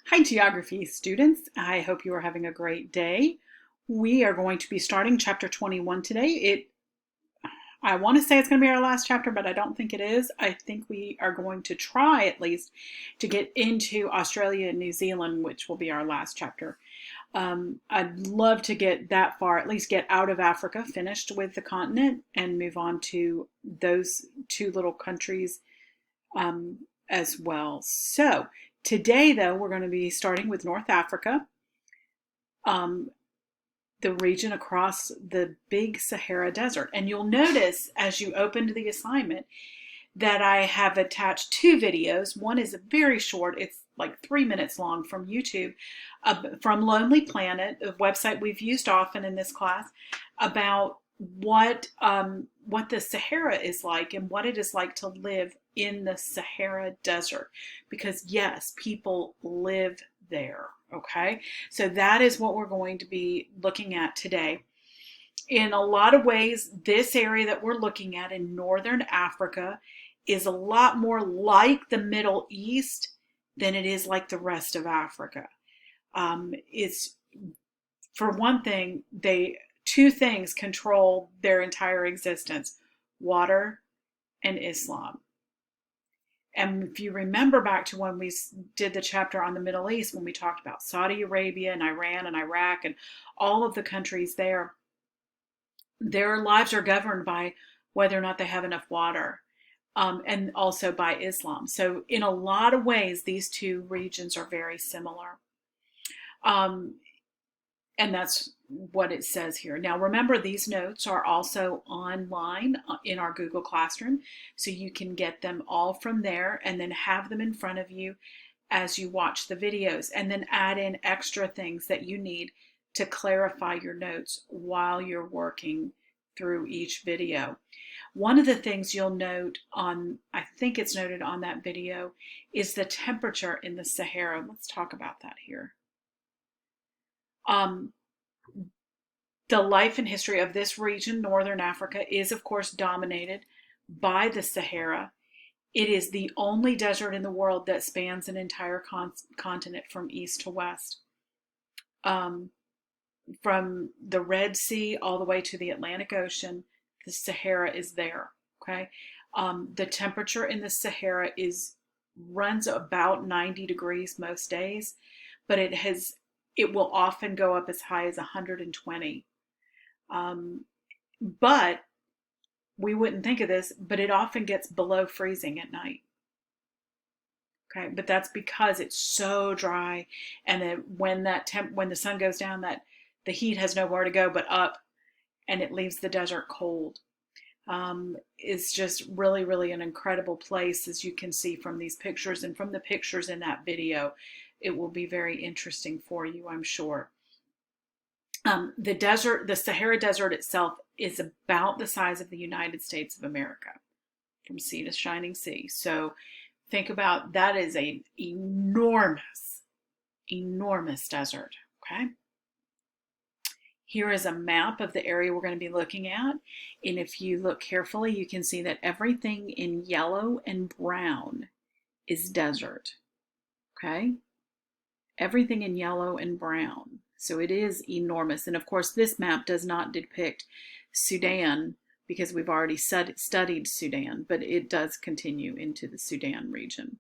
Hi, geography students. I hope you are having a great day. We are going to be starting chapter 21 today. I want to say it's going to be our last chapter, but I don't think it is. I think we are going to try at least to get into Australia and New Zealand, which will be our last chapter. I'd love to get that far, at least get out of Africa, finished with the continent, and move on to those two little countries as well. So today, though, we're going to be starting with North Africa, um, the region across the big Sahara Desert. And you'll notice as you opened the assignment that I have attached two videos. One is very short, it's like 3 minutes long, from YouTube, from Lonely Planet, a website we've used often in this class, about what the Sahara is like and what it is like to live in the Sahara Desert. Because yes, people live there. Okay, so that is what we're going to be looking at today. In a lot of ways, this area that we're looking at in northern Africa is a lot more like the Middle East than it is like the rest of Africa. It's, for one thing, two things control their entire existence: water and Islam. And if you remember back to when we did the chapter on the Middle East, when we talked about Saudi Arabia and Iran and Iraq and all of the countries there, their lives are governed by whether or not they have enough water, and also by Islam. So in a lot of ways, these two regions are very similar. Um, and that's what it says here. Now, remember, these notes are also online in our Google Classroom, so you can get them all from there and then have them in front of you as you watch the videos, and then add in extra things that you need to clarify your notes while you're working through each video. One of the things you'll note on, I think it's noted on that video, is the temperature in the Sahara. Let's talk about that here. The life and history of this region, Northern Africa, is of course dominated by the Sahara. It is the only desert in the world that spans an entire continent from east to west. From the Red Sea all the way to the Atlantic Ocean, the Sahara is there. Okay, the temperature in the Sahara runs about 90 degrees most days, but it will often go up as high as 120. But we wouldn't think of this, but it often gets below freezing at night. Okay, but that's because it's so dry, and then when the sun goes down, that the heat has nowhere to go but up, and it leaves the desert cold. It's just really, really an incredible place, as you can see from these pictures and from the pictures in that video. It will be very interesting for you, I'm sure. The Sahara Desert itself is about the size of the United States of America, from sea to shining sea. So think about that as an enormous, enormous desert. Okay. Here is a map of the area we're going to be looking at. And if you look carefully, you can see that everything in yellow and brown is desert. Okay. Everything in yellow and brown. So it is enormous. And of course, this map does not depict Sudan, because we've already studied Sudan, but it does continue into the Sudan region.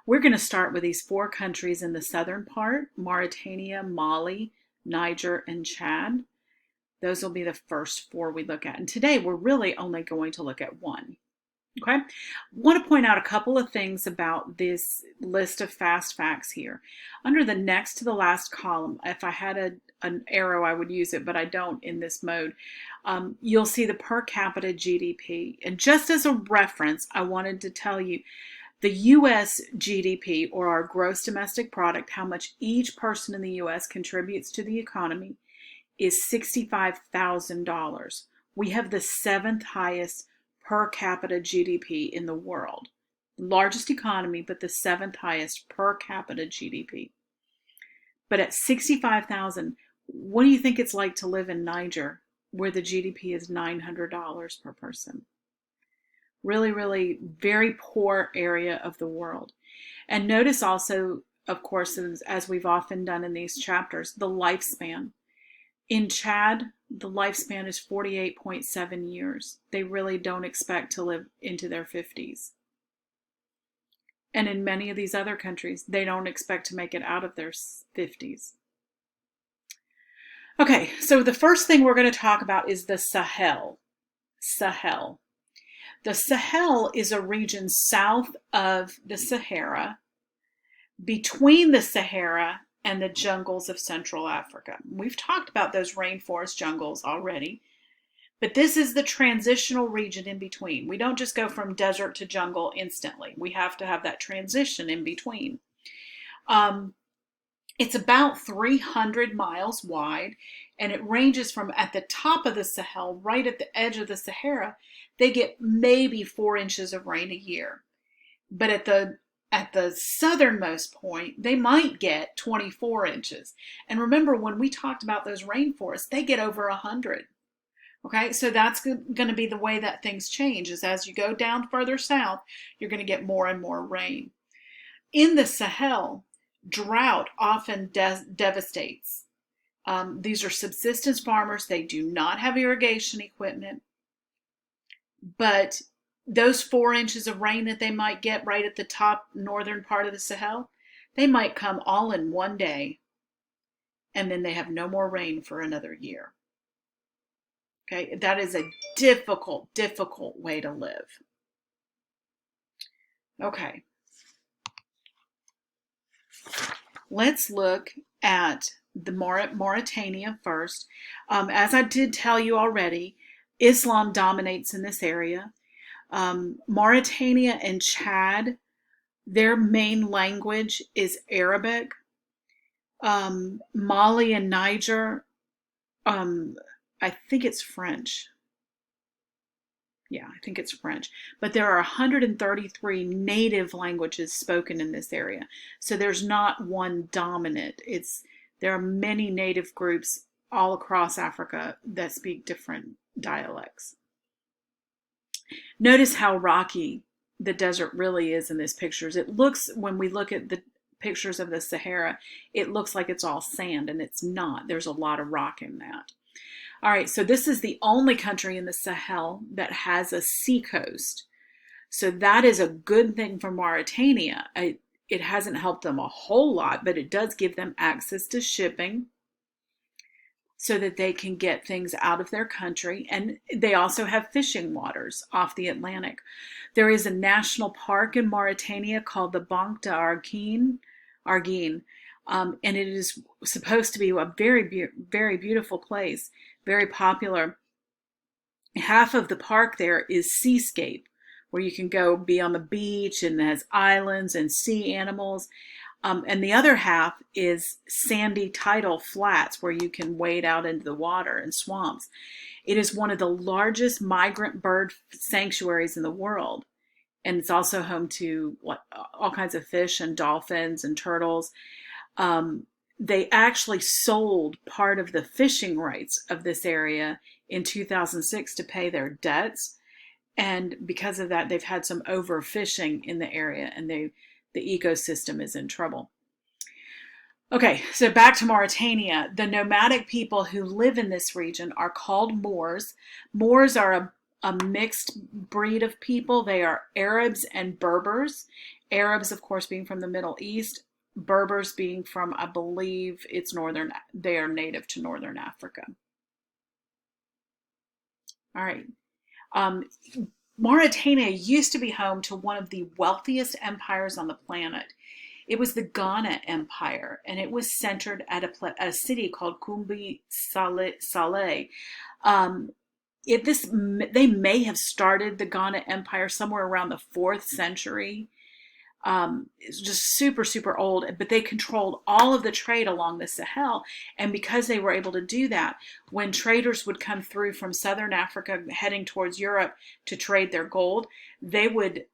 We're going to start with these four countries in the southern part: Mauritania, Mali, Niger, and Chad. Those will be the first four we look at. And today we're really only going to look at one. Okay, I want to point out a couple of things about this list of fast facts here. Under the next to the last column, if I had an arrow, I would use it, but I don't in this mode. You'll see the per capita GDP. And just as a reference, I wanted to tell you the US GDP, or our gross domestic product, how much each person in the US contributes to the economy, is $65,000. We have the seventh highest per capita GDP in the world. Largest economy, but the seventh highest per capita GDP. But at 65,000, what do you think it's like to live in Niger, where the GDP is $900 per person? Really, really very poor area of the world. And notice also of course, as we've often done in these chapters, the lifespan. In Chad, the lifespan is 48.7 years. They really don't expect to live into their 50s. And in many of these other countries, they don't expect to make it out of their 50s. Okay, so the first thing we're going to talk about is the Sahel. Sahel. The Sahel is a region south of the Sahara, between the Sahara and the jungles of Central Africa. We've talked about those rainforest jungles already, but this is the transitional region in between. We don't just go from desert to jungle instantly. We have to have that transition in between. It's about 300 miles wide, and it ranges from at the top of the Sahel, right at the edge of the Sahara, they get maybe 4 inches of rain a year. But at the southernmost point, they might get 24 inches. And remember, when we talked about those rainforests, they get over 100. Okay, so that's going to be the way that things change, is as you go down further south, you're going to get more and more rain. In the Sahel, drought often devastates. These are subsistence farmers. They do not have irrigation equipment, but those 4 inches of rain that they might get right at the top northern part of the Sahel, they might come all in one day, and then they have no more rain for another year. Okay, that is a difficult way to live. Okay, let's look at the Mauritania first. As I did tell you already, Islam dominates in this area. Mauritania and Chad, their main language is Arabic. Mali and Niger, I think it's French. Yeah, I think it's French. But there are 133 native languages spoken in this area. So there's not one dominant. There are many native groups all across Africa that speak different dialects. Notice how rocky the desert really is in these pictures. It looks, when we look at the pictures of the Sahara, it looks like it's all sand, and it's not. There's a lot of rock in that. All right, so this is the only country in the Sahel that has a seacoast. So that is a good thing for Mauritania. It hasn't helped them a whole lot, but it does give them access to shipping so that they can get things out of their country. And they also have fishing waters off the Atlantic. There is a national park in Mauritania called the Banque d'Arguin, and it is supposed to be a very beautiful place, very popular. Half of the park there is seascape, where you can go be on the beach, and it has islands and sea animals. And the other half is sandy tidal flats where you can wade out into the water and swamps. It is one of the largest migrant bird sanctuaries in the world. And it's also home to all kinds of fish and dolphins and turtles. They actually sold part of the fishing rights of this area in 2006 to pay their debts. And because of that, they've had some overfishing in the area, and the ecosystem is in trouble. Okay, so back to Mauritania. The nomadic people who live in this region are called Moors. Moors are a mixed breed of people. They are Arabs and Berbers. Arabs, of course, being from the Middle East. Berbers being from, I believe, they are native to Northern Africa. All right. Mauritania used to be home to one of the wealthiest empires on the planet. It was the Ghana Empire, and it was centered at a city called Kumbi Saleh. They may have started the Ghana Empire somewhere around the 4th century. It's just super old, but they controlled all of the trade along the Sahel. And because they were able to do that, when traders would come through from Southern Africa heading towards Europe to trade their gold, they would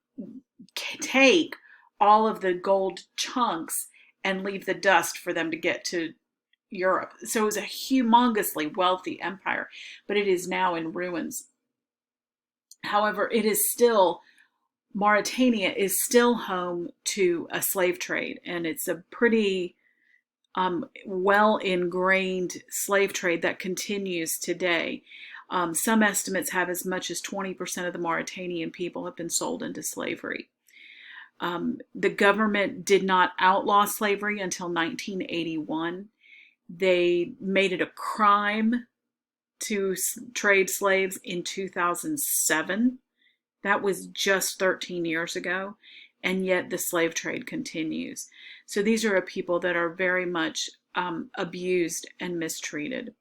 take all of the gold chunks and leave the dust for them to get to Europe. So it was a humongously wealthy empire, but it is now in ruins. However, it is still Mauritania is still home to a slave trade, and it's a pretty well ingrained slave trade that continues today. Some estimates have as much as 20% of the Mauritanian people have been sold into slavery. The government did not outlaw slavery until 1981. They made it a crime to trade slaves in 2007. That was just 13 years ago, and yet the slave trade continues. So these are people that are very much abused and mistreated.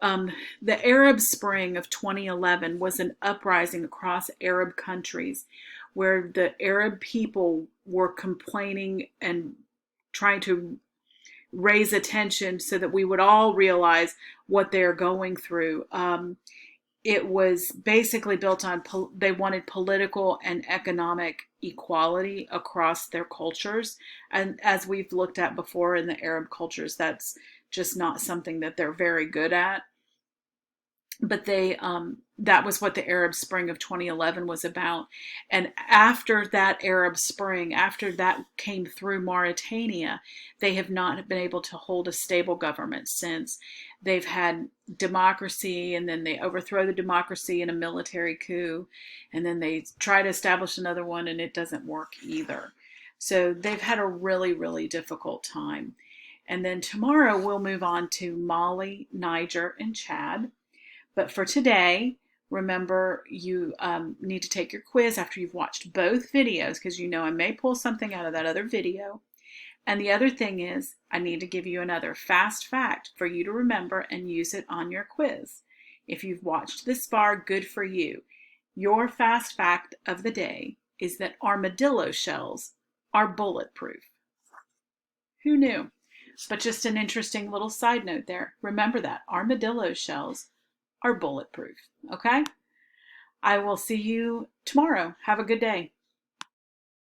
The Arab Spring of 2011 was an uprising across Arab countries where the Arab people were complaining and trying to raise attention so that we would all realize what they're going through. It was basically built on, they wanted political and economic equality across their cultures. And as we've looked at before in the Arab cultures, that's just not something that they're very good at. But that was what the Arab Spring of 2011 was about. And after that Arab Spring, after that came through Mauritania, they have not been able to hold a stable government since. They've had democracy, and then they overthrow the democracy in a military coup, and then they try to establish another one, and it doesn't work either. So they've had a really, really difficult time. And then tomorrow we'll move on to Mali, Niger, and Chad. But for today, remember you need to take your quiz after you've watched both videos, because you know I may pull something out of that other video. And the other thing is, I need to give you another fast fact for you to remember and use it on your quiz. If you've watched this far, good for you. Your fast fact of the day is that armadillo shells are bulletproof. Who knew? But just an interesting little side note there. Remember that armadillo shells are bulletproof. Okay? I will see you tomorrow. Have a good day.